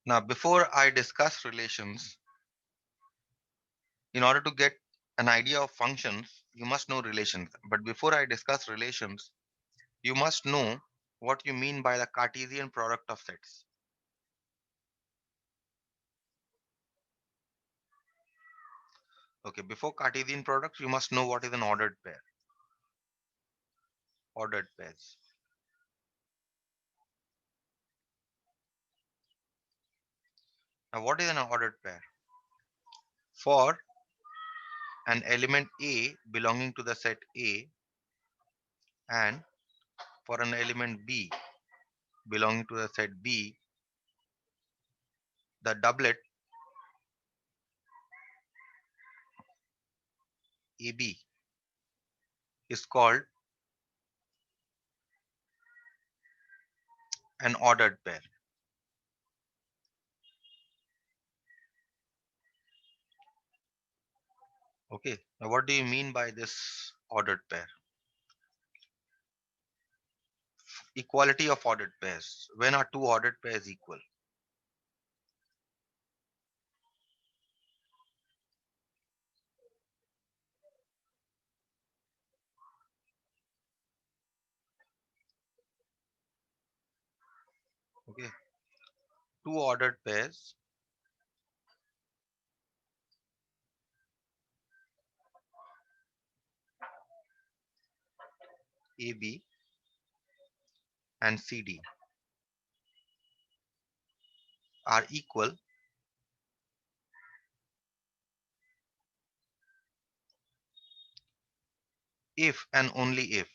Now, before I discuss relations, in order to get an idea of functions, you must know relations. But before I discuss relations, you must know what you mean by the Cartesian product of sets. Okay, before Cartesian product, you must know what is an ordered pair. Ordered pairs. Now, what is an ordered pair? For an element A belonging to the set A and for an element B belonging to the set B, the doublet AB is called an ordered pair. Okay, now what do you mean by this ordered pair? Equality of ordered pairs. When are two ordered pairs equal? Okay, two ordered pairs AB and CD are equal if and only if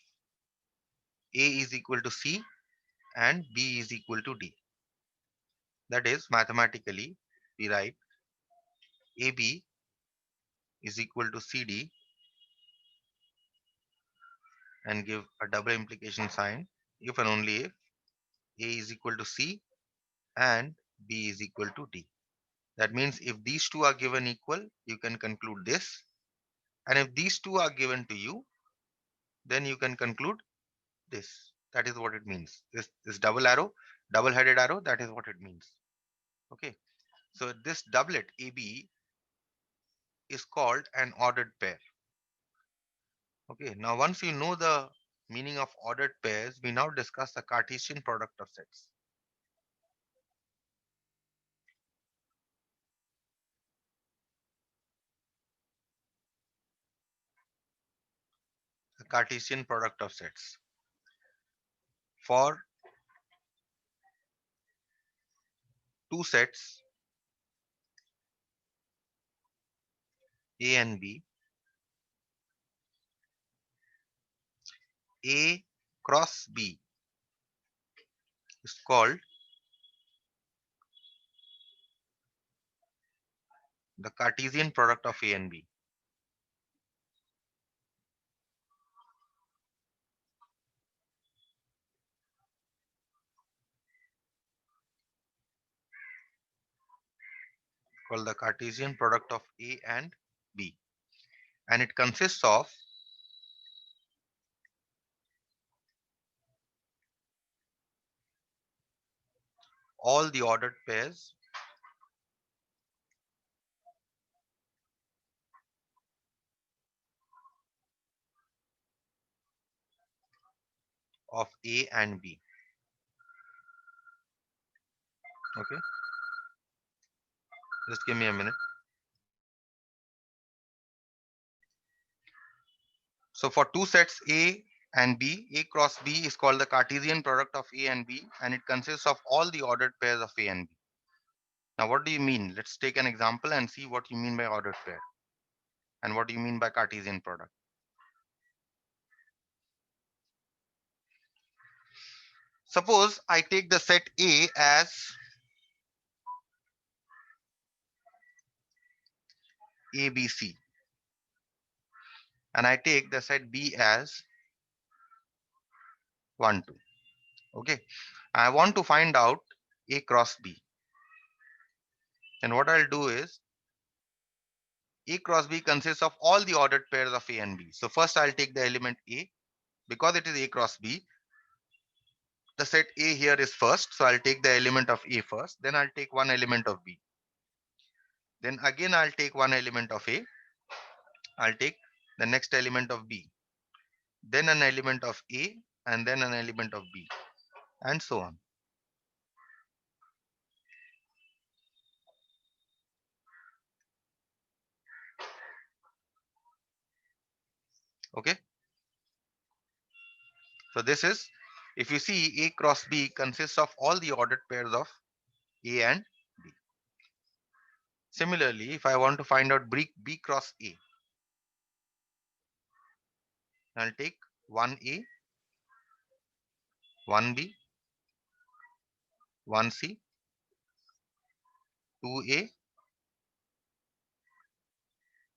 A is equal to C and B is equal to D. That is, mathematically, we write AB is equal to CD and give a double implication sign if and only if A is equal to C and B is equal to D. That means if these two are given equal, you can conclude this. And if these two are given to you, then you can conclude this. That is what it means. This double arrow, double headed arrow, that is what it means. Okay. So this doublet AB is called an ordered pair. Okay. Now once you know the meaning of ordered pairs, we now discuss the Cartesian product of sets. The Cartesian product of sets. For two sets A and B, A cross B is called the Cartesian product of A and B. Called the Cartesian product of A and B. And it consists of all the ordered pairs of A and B. Okay, just give me a minute. So for two sets A and B, A cross B is called the Cartesian product of A and B, and it consists of all the ordered pairs of A and B. Now, what do you mean? Let's take an example and see what you mean by ordered pair and what do you mean by Cartesian product. Suppose I take the set A as ABC and I take the set B as 1, 2. Okay, I want to find out A cross B. And what I'll do is A cross B consists of all the ordered pairs of A and B. So first I'll take the element A. Because it is A cross B, the set A here is first, so I'll take the element of A first, then I'll take one element of B. Then again I'll take one element of A, I'll take the next element of B, then an element of A, and then an element of B, and so on. Okay, so this is, if you see, A cross B consists of all the ordered pairs of A and B. Similarly, if I want to find out B cross A, I'll take 1A, 1B, 1C, 2A,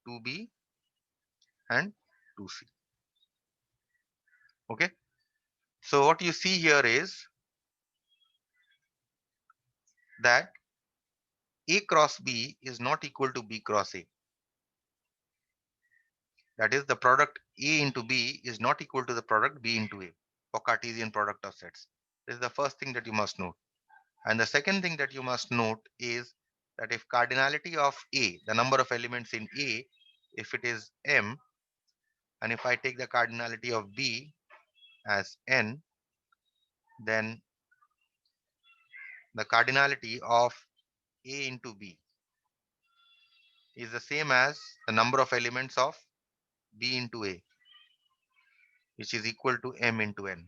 2B, and 2C. Okay, so what you see here is that A cross B is not equal to B cross A. That is, the product A into B is not equal to the product B into A for Cartesian product of sets. This is the first thing that you must note. And the second thing that you must note is that if cardinality of A, the number of elements in A, if it is M, and if I take the cardinality of B as N, then the cardinality of A into B is the same as the number of elements of B into A, which is equal to M into N.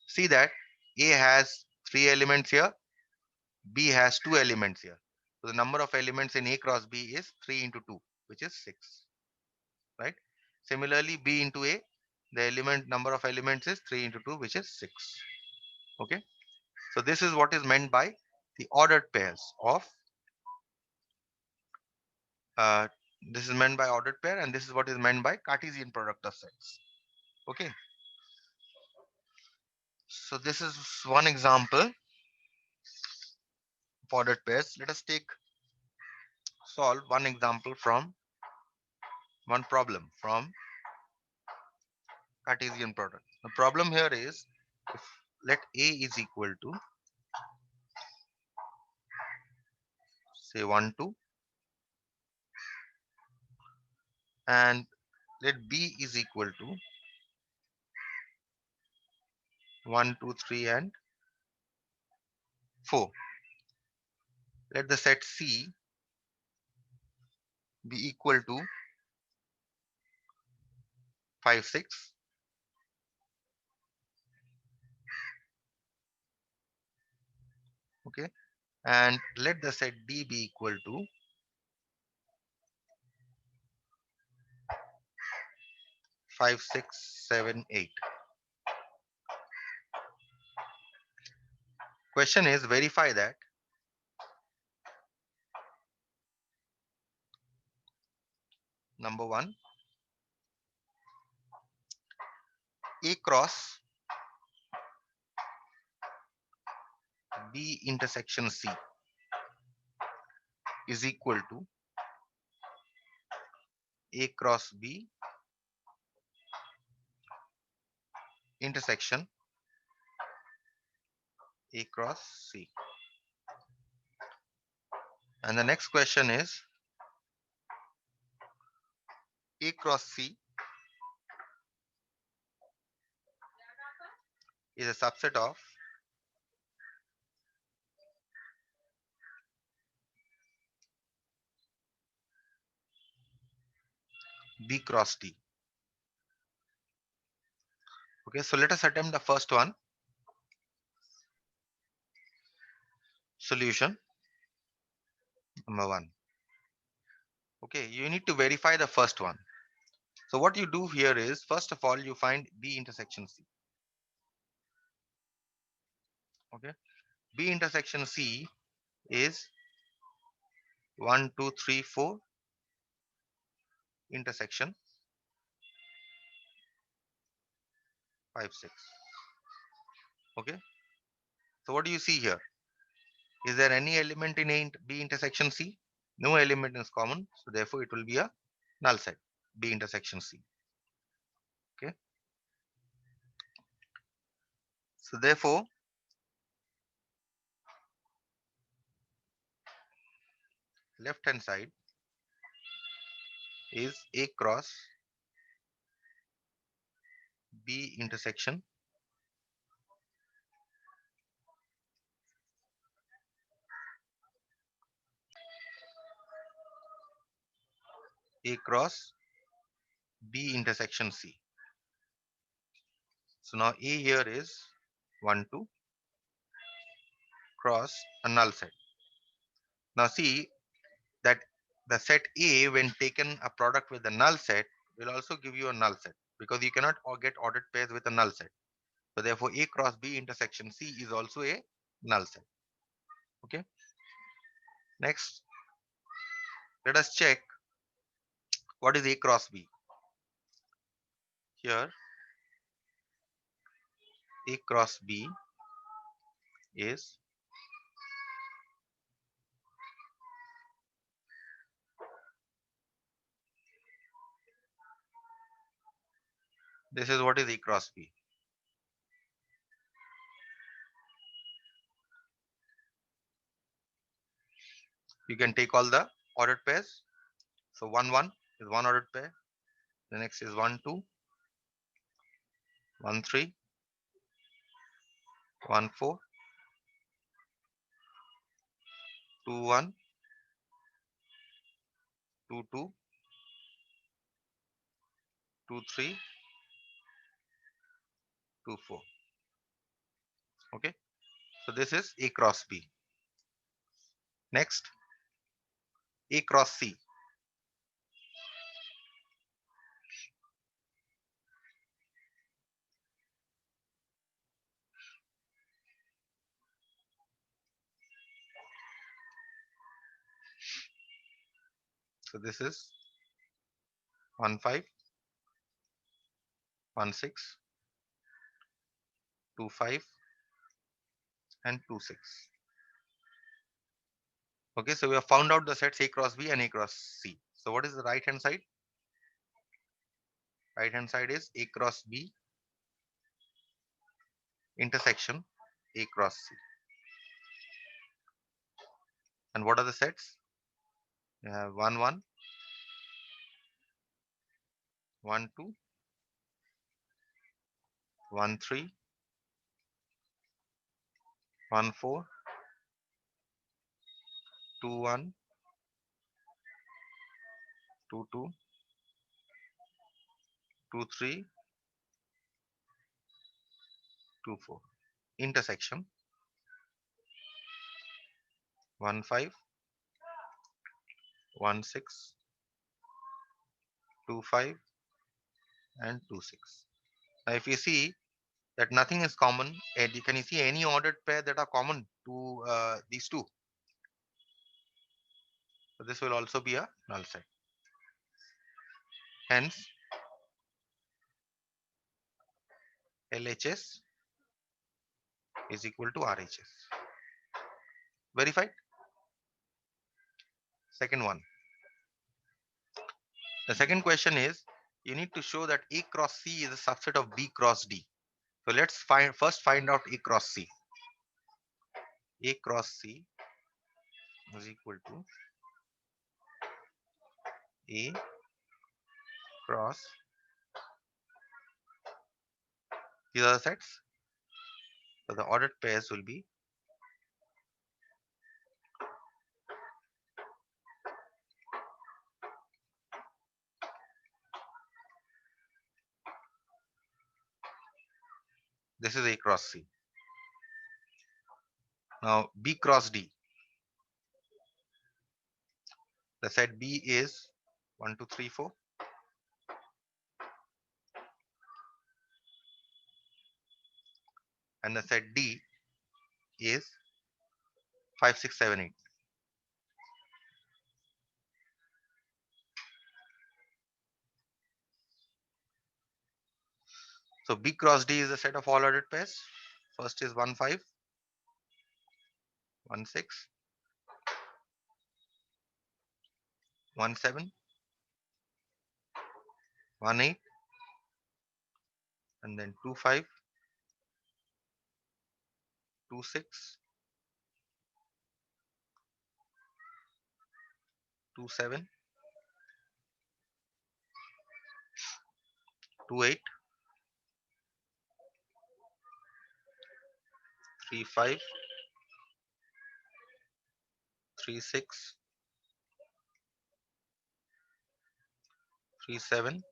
See that A has 3 elements here, B has 2 elements here. So the number of elements in A cross B is 3 into 2, which is 6. Right? Similarly, B into A, the element number of elements is 3 into 2, which is 6. Okay. So this is what is meant by the ordered pairs of, uh, this is meant by ordered pair, and this is what is meant by Cartesian product of sets. Okay. So this is one example of ordered pairs. Let us solve one example from one problem from Cartesian product. The problem here is, if let A is equal to, say, 1 2, and let B is equal to 1 2 3 and 4. Let the set C be equal to 5 6, okay, and let the set D be equal to 5 6 7 8. Question is, verify that number 1, A cross B intersection C is equal to A cross B intersection A cross C. And the next question is, A cross C is a subset of B cross D. Okay, so let us attempt the first one. Solution number 1. Okay, you need to verify the first one. So what you do here is, first of all, you find B intersection C. Okay, B intersection C is 1 2 3 4 intersection 5 6. Okay, so what do you see here? Is there any element in B intersection C? No element is common, so therefore it will be a null set, B intersection C. Okay. So therefore, left hand side is A cross B intersection A cross B intersection C. So now A here is 1, 2 cross a null set. Now see that the set A, when taken a product with the null set, will also give you a null set because you cannot get ordered pairs with a null set. So therefore, A cross B intersection C is also a null set. Okay. Next, let us check what is A cross B. Here, A cross B is this is what is A cross B. You can take all the ordered pairs. So 1, 1 is one ordered pair. The next is 1, 2, 1, 3, 1, 4, 2, 1, 2, 2, 2, 3, 2, 4. Okay. So this is A cross B. Next, A cross C. So this is 1, 5, 1, 6, 2, 5, and 2, 6. Okay, so we have found out the sets A cross B and A cross C. So what is the right hand side? Right hand side is A cross B intersection A cross C. And what are the sets? You have 1, 1, 1, 2, 1, 3, 1, 4, 2, 1, 2, 2, 2, 3, 2, 4. Intersection 1, 5, 1, 6, 2, 5, and 2, 6. Now if you see that nothing is common, and can you see any ordered pair that are common to these two? So this will also be a null set. Hence, LHS is equal to RHS. Verified? Second one. The second question is, you need to show that A cross C is a subset of B cross D. So let's first find out A cross C. A cross C is equal to A cross, these are the sets. So the ordered pairs will be this is A cross C. Now B cross D. The set B is 1, 2, 3, 4. And the set D is 5, 6, 7, 8. So B cross D is a set of all ordered pairs. First is 1, 5, 1, 6, 1, 7, 1, 8, and then 2, 5, 2 6, 2 7, 2 8, 3 5, 3 6, 3 7,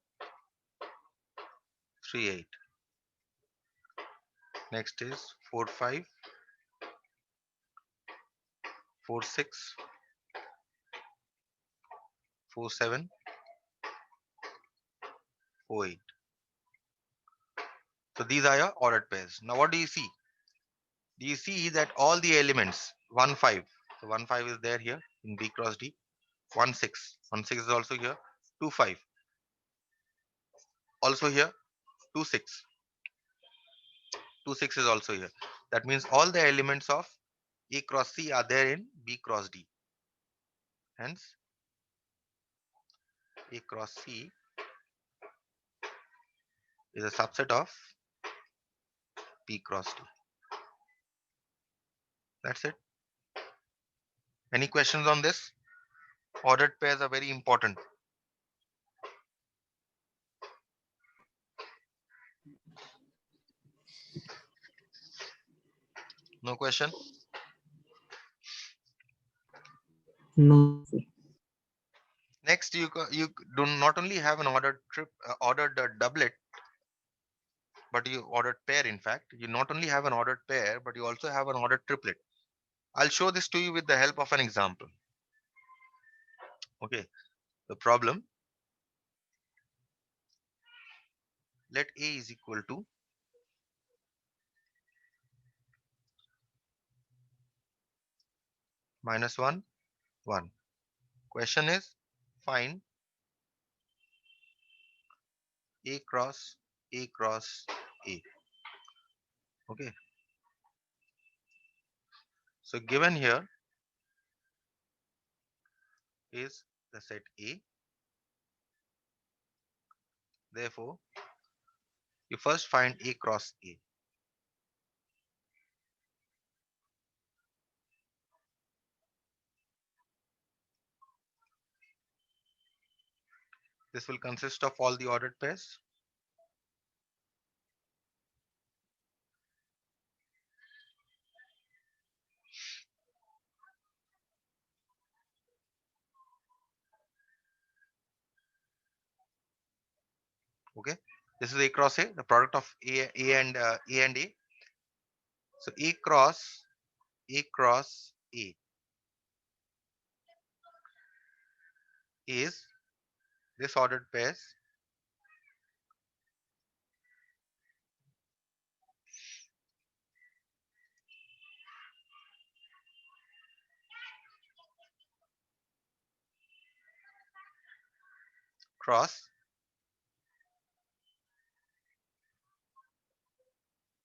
3 8. Next is 4 5, 4 6, 4 7, 4 8. So these are your ordered pairs. Now what do you see? Do you see that all the elements 1 5, so 1 5 is there here in B cross D, 1 6, 1 6 is also here, 2 5 also here, 2 6, 2 6 is also here. That means all the elements of A cross C are there in B cross D. Hence A cross C is a subset of B cross D. That's it. Any questions on this? Ordered pairs are very important. No question? No, sir. Next, you do not only have an ordered doublet, but you ordered pair. In fact, you not only have an ordered pair, but you also have an ordered triplet. I'll show this to you with the help of an example. Okay, the problem. Let A is equal to minus 1, 1. Question is find A cross A cross A. Okay, so given here is the set A. Therefore, you first find A cross A. This will consist of all the ordered pairs. Okay, this is A cross A, the product of A and A. So A cross A is this ordered pairs cross.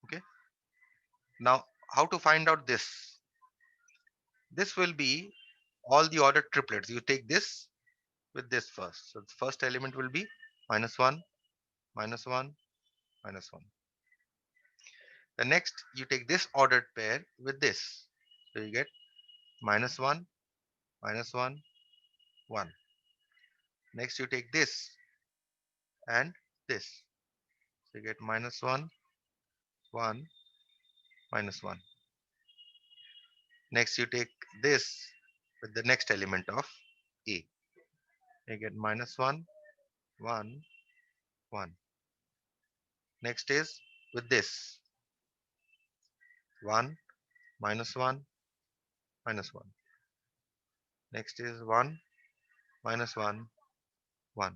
Okay, now how to find out this? This will be all the ordered triplets. You take this with this first. So the first element will be minus 1, minus 1, minus 1. The next, you take this ordered pair with this. So you get minus 1, minus 1, 1. Next, you take this and this. So you get minus 1, 1, minus 1. Next, you take this with the next element of A. You get minus 1, 1, 1. Next is with this 1, minus 1, minus 1. Next is 1, minus 1, 1.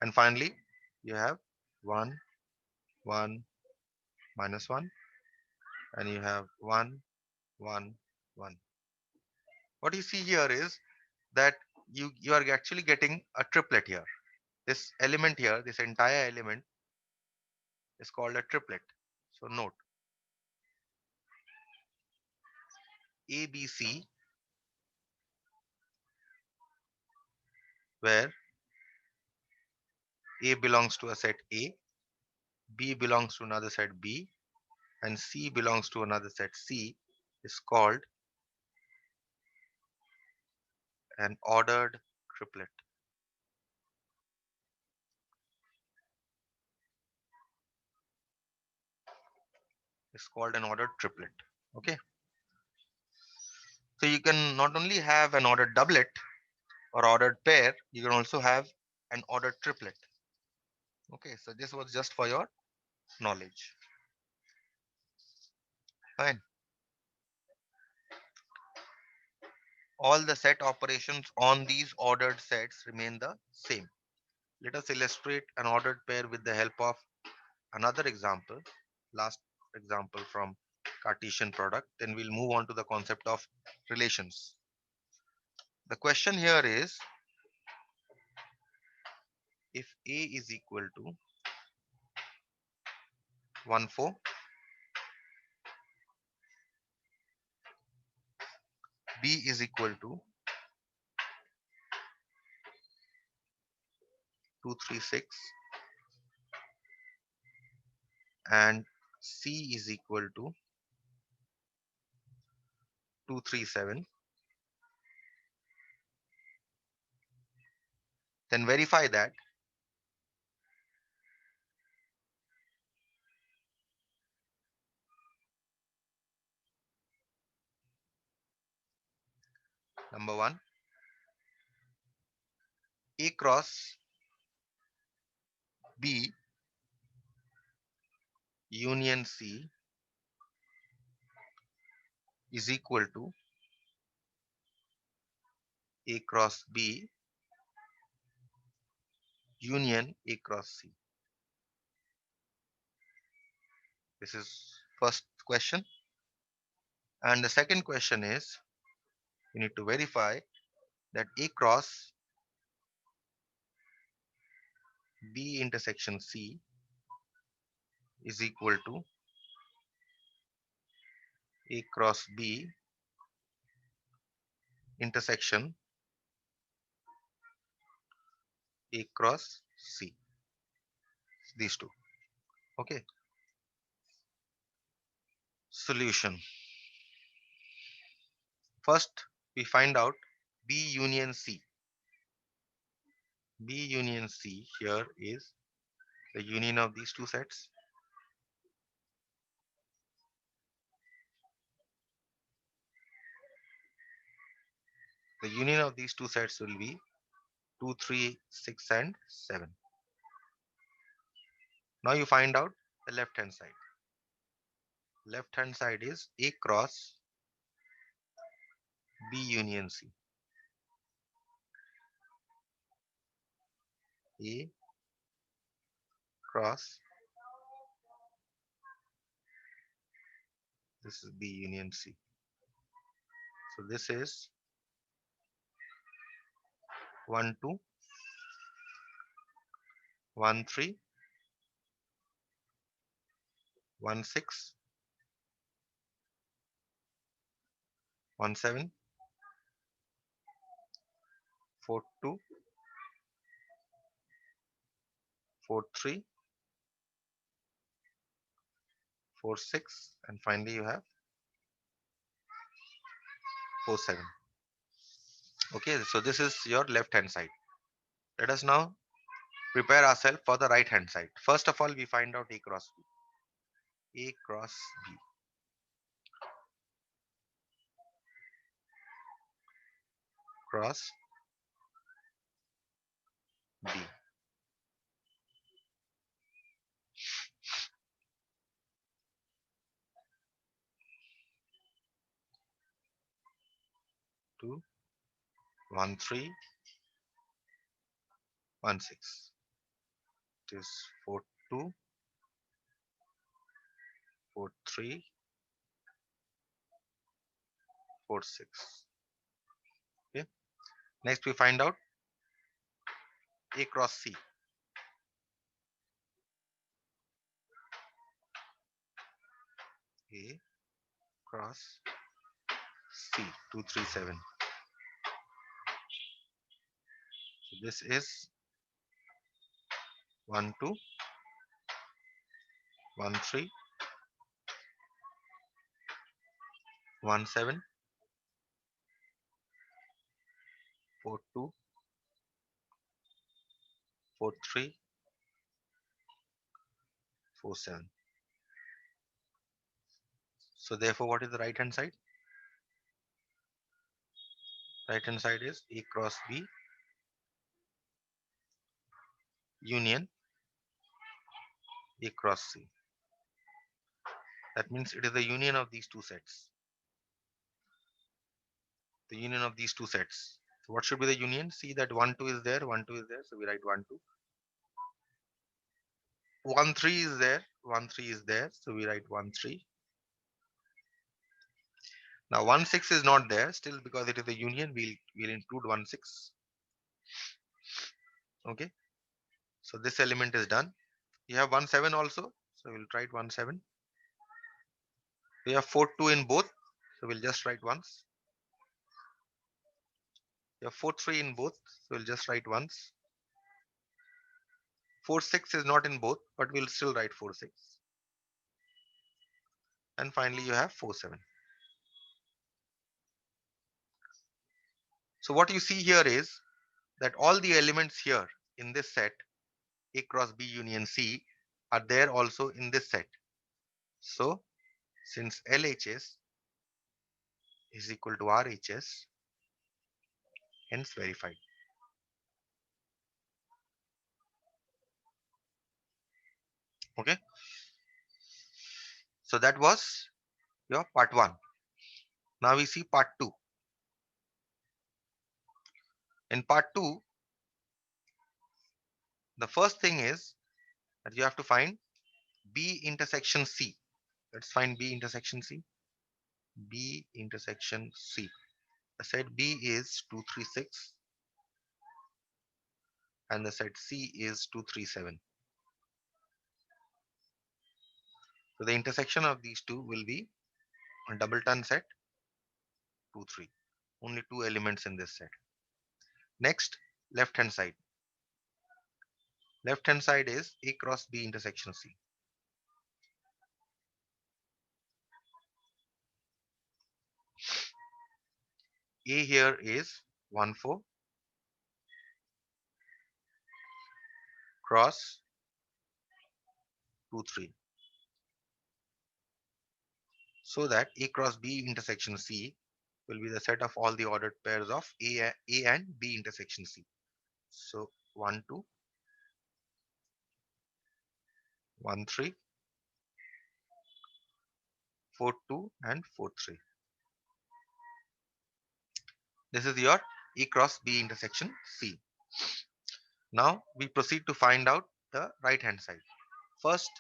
And finally, you have 1, 1, minus 1. And you have 1, 1, 1. What you see here is that you are actually getting a triplet here. This element here, this entire element is called a triplet. So note ABC, where A belongs to a set A, B belongs to another set B, and C belongs to another set C is called an ordered triplet. It's called an ordered triplet. Okay. So you can not only have an ordered doublet or ordered pair, you can also have an ordered triplet. Okay. So this was just for your knowledge. Fine. All the set operations on these ordered sets remain the same. Let us illustrate an ordered pair with the help of another example, last example from Cartesian product. Then we'll move on to the concept of relations. The question here is, if A is equal to 1, 4, B is equal to 2, 3, 6, and C is equal to 2, 3, 7, then verify that number 1, A cross B union C is equal to A cross B union A cross C. This is first question. And the second question is, you need to verify that A cross B intersection C is equal to A cross B intersection A cross C. These two. Okay. Solution. First, we find out B union C. B union C here is the union of these two sets. The union of these two sets will be 2, 3, 6, and 7. Now you find out the left hand side. Left hand side is A cross B union C. A cross, this is B union C. So this is 1, 2, 1, 3, 1, 6, 1, 7, 4, 2, 4, 3, 4, 6, and finally you have 4, 7. Okay, so this is your left hand side. Let us now prepare ourselves for the right hand side. First of all, we find out A cross B. A cross B. Cross B. 2, 1, 3, 1, 6. It is 4, 2, 4, 3, 4, 6. Okay. Next we find out A cross C. A cross C. 2, 3, 7. So this is 1, 2, 1, 3, 1 7, 4 2, 4 3, 4 7. So therefore, what is the right hand side? Right hand side is A cross B union A cross C. That means it is the union of these two sets. The union of these two sets. So what should be the union? See that 1 2 is there, 1 2 is there. So we write 1 2. 1 3 is there, 1 3 is there. So we write 1 3. Now 1 6 is not there still because it is a union. We'll include 1 6. Okay. So this element is done. You have 1 7 also. So we'll write 1 7. We have 4 2 in both. So we'll just write once. You have 4 3 in both. So we'll just write once. 4 6 is not in both, but we'll still write 4 6. And finally you have 4 7. So what you see here is that all the elements here in this set A cross B union C are there also in this set. So since LHS is equal to RHS, hence verified. Okay. So that was your part 1. Now we see part 2. In part 2, the first thing is that you have to find B intersection C. Let's find B intersection C. B intersection C. The set B is 236 and the set C is 237. So the intersection of these two will be a double turn set 2 3. Only two elements in this set. Next, left hand side. Left hand side is A cross B intersection C. A here is 1 4 cross 2 3. So that A cross B intersection C will be the set of all the ordered pairs of A and B intersection C. So 1 2, 1 3, 4 2 and 4 3. This is your A cross B intersection C. Now we proceed to find out the right hand side. First,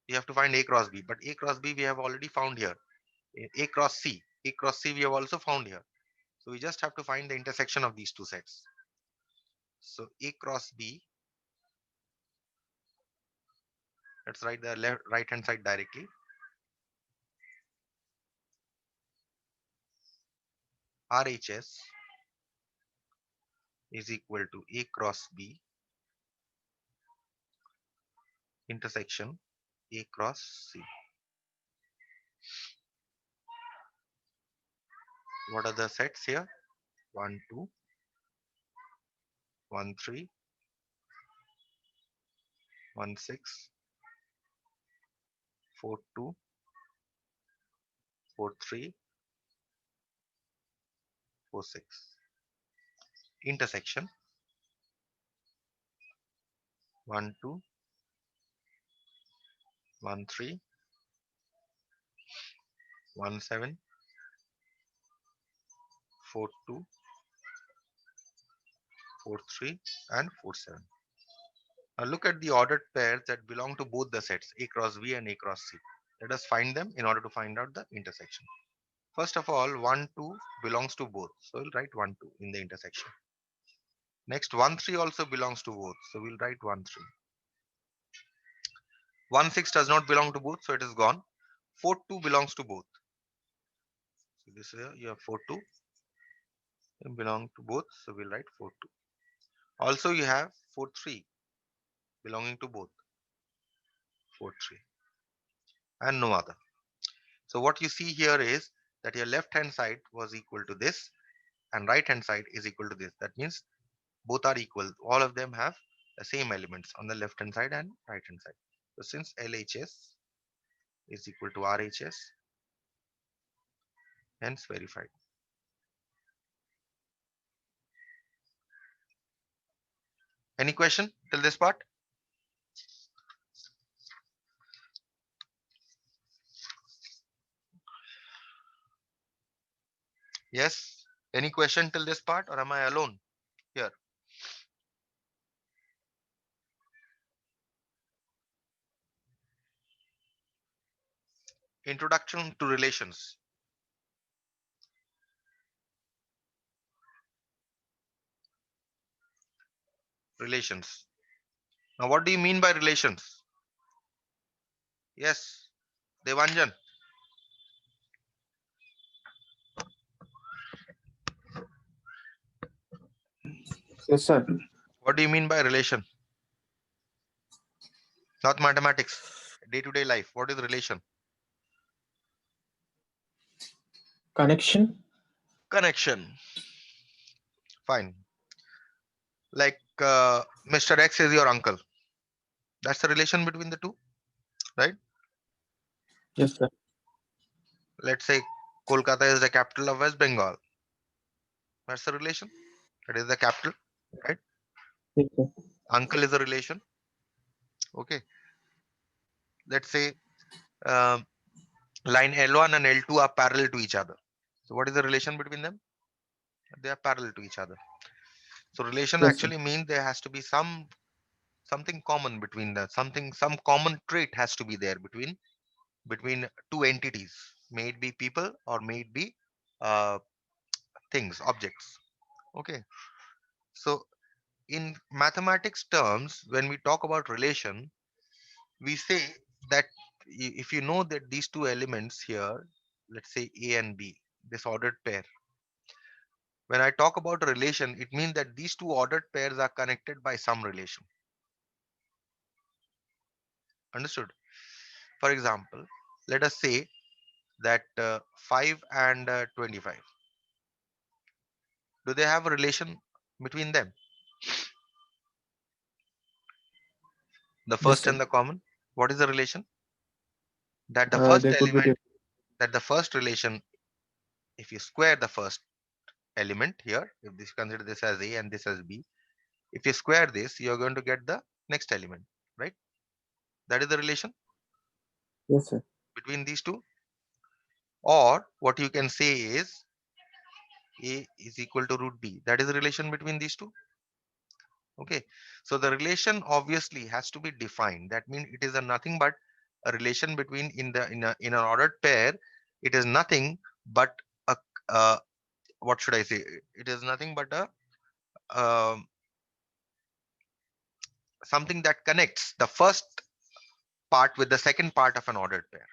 you have to find A cross B, but A cross B we have already found here. A cross C. A cross C we have also found here. So we just have to find the intersection of these two sets. So A cross B, let's write the right hand side directly. RHS is equal to A cross B intersection A cross C. What are the sets here? 1 2, 1 3, 1 6, 4 2, 4 3, 4 6. Intersection 1 2, 1 3, 1 7, 4 2, 4 3 and 4 7. Now look at the ordered pairs that belong to both the sets A cross B and A cross C. Let us find them in order to find out the intersection. First of all, 1 2 belongs to both. So we'll write 1 2 in the intersection. Next, 1 3 also belongs to both. So we'll write 1 3. 1 6 does not belong to both, so it is gone. 4 2 belongs to both. So this is you have 4 2 belong to both. So we'll write 4 2. Also, you have 4 3 belonging to both. 4 3 and no other. So what you see here is that your left hand side was equal to this and right hand side is equal to this. That means both are equal. All of them have the same elements on the left hand side and right hand side. So since LHS is equal to RHS, hence verified. Any question till this part? Yes. Any question till this part, or am I alone here? Introduction to relations. Relations. Now, what do you mean by relations? Yes, Devanjan. Yes, sir. What do you mean by relation? Not mathematics. Day to day life. What is relation? Connection. Connection. Fine. Like Mr. X is your uncle. That's the relation between the two, right? Yes, sir. Let's say Kolkata is the capital of West Bengal. That's the relation. It is the capital, right? Yes, sir. Uncle is a relation. Okay. Let's say um, line L1 and L2 are parallel to each other. So what is the relation between them? They are parallel to each other. So relation Yes, sir. actually means there has to be something common between the some common trait has to be there between two entities. May it be people or may it be uh, things, objects. Okay. So in mathematics terms, when we talk about relation, we say that if you know that these two elements here, let's say A and B, this ordered pair, when I talk about a relation, it means that these two ordered pairs are connected by some relation. Understood? For example, let us say that 5 and 25. Do they have a relation between them? The Yes, first sir. and the common. What is the relation? That the first There could be element, that the first relation, if you square the first element here, if this consider this as A and this as B, if you square this, you're going to get the next element, right? That is the relation yes, sir. between these two. Or what you can say is A is equal to root B. That is the relation between these two. Okay. So the relation obviously has to be defined. That means it is a nothing but a relation between in an ordered pair. It is nothing but a what should I say? It is nothing but a um, something that connects the first part with the second part of an ordered pair.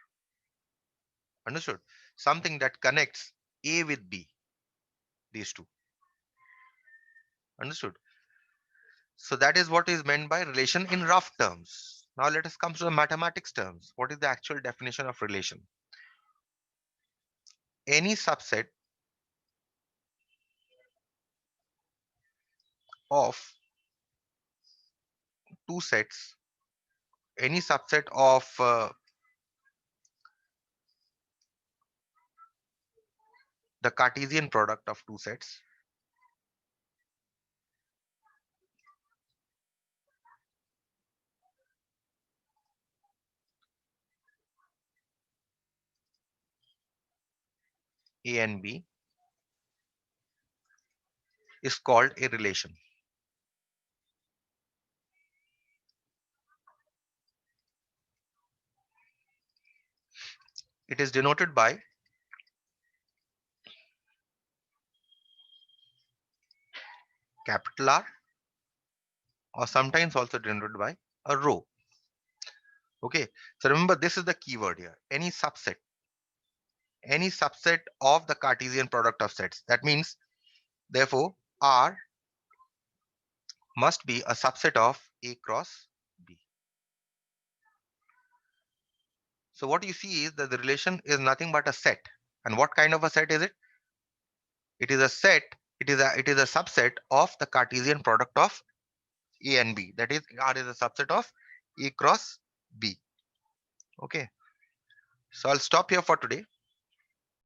Understood? Something that connects A with B, these two. Understood? So that is what is meant by relation in rough terms. Now let us come to the mathematics terms. What is the actual definition of relation? Any subset of two sets, any subset of the Cartesian product of two sets A and B is called a relation. It is denoted by capital R or sometimes also denoted by a rho. Okay, so remember this is the keyword here. Any subset of the Cartesian product of sets. That means, therefore, R must be a subset of A cross B. So what you see is that the relation is nothing but a set. And what kind of a set is it? It is a set, it is a subset of the Cartesian product of A and B. That is, R is a subset of A cross B. Okay. So I'll stop here for today.